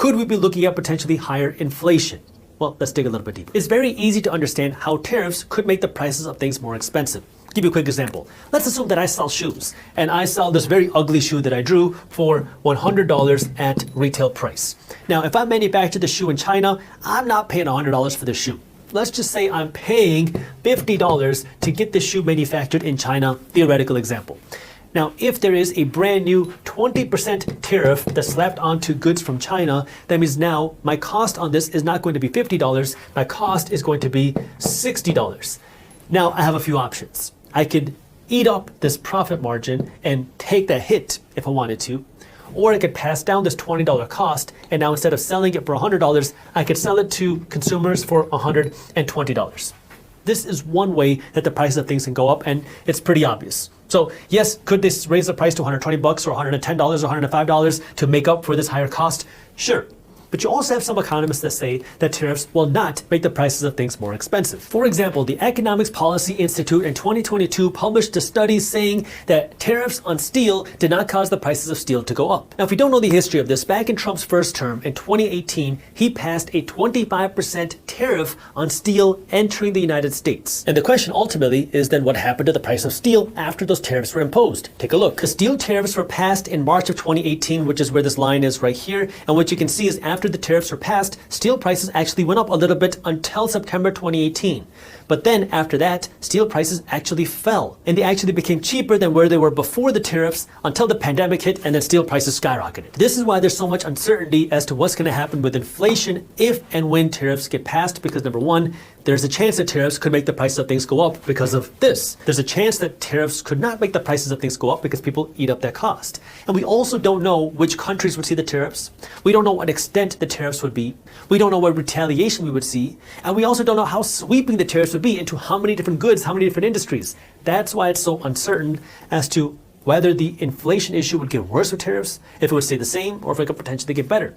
Could we be looking at potentially higher inflation? Well, let's dig a little bit deeper. It's very easy to understand how tariffs could make the prices of things more expensive. Give you a quick example. Let's assume that I sell shoes, and I sell this very ugly shoe that I drew for $100 at retail price. Now, if I manufacture the shoe in China, I'm not paying $100 for the shoe. Let's just say I'm paying $50 to get the shoe manufactured in China, theoretical example. Now, if there is a brand new 20% tariff that's slapped onto goods from China, that means now my cost on this is not going to be $50, my cost is going to be $60. Now, I have a few options. I could eat up this profit margin and take that hit if I wanted to, or I could pass down this $20 cost, and now instead of selling it for $100, I could sell it to consumers for $120. This is one way that the prices of things can go up, and it's pretty obvious. So yes, could this raise the price to $120 or $110 or $105 to make up for this higher cost? Sure. But you also have some economists that say that tariffs will not make the prices of things more expensive. For example, the Economics Policy Institute in 2022 published a study saying that tariffs on steel did not cause the prices of steel to go up. Now, if you don't know the history of this, back in Trump's first term in 2018, he passed a 25% tariff on steel entering the United States. And the question ultimately is then what happened to the price of steel after those tariffs were imposed? Take a look. The steel tariffs were passed in March of 2018, which is where this line is right here. And what you can see is after the tariffs were passed, steel prices actually went up a little bit until September 2018. But then after that, steel prices actually fell, and they actually became cheaper than where they were before the tariffs until the pandemic hit, and then steel prices skyrocketed. This is why there's so much uncertainty as to what's going to happen with inflation if and when tariffs get passed, because number one, there's a chance that tariffs could make the price of things go up because of this. There's a chance that tariffs could not make the prices of things go up because people eat up that cost. And we also don't know which countries would see the tariffs. We don't know what extent the tariffs would be. We don't know what retaliation we would see. And we also don't know how sweeping the tariffs would be into how many different goods, how many different industries. That's why it's so uncertain as to whether the inflation issue would get worse with tariffs, if it would stay the same, or if it could potentially get better.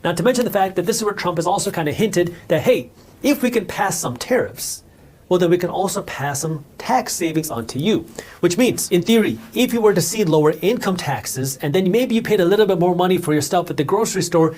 Not to mention the fact that this is where Trump has also kind of hinted that, hey, if we can pass some tariffs, well, then we can also pass some tax savings onto you. Which means, in theory, if you were to see lower income taxes, and then maybe you paid a little bit more money for your stuff at the grocery store,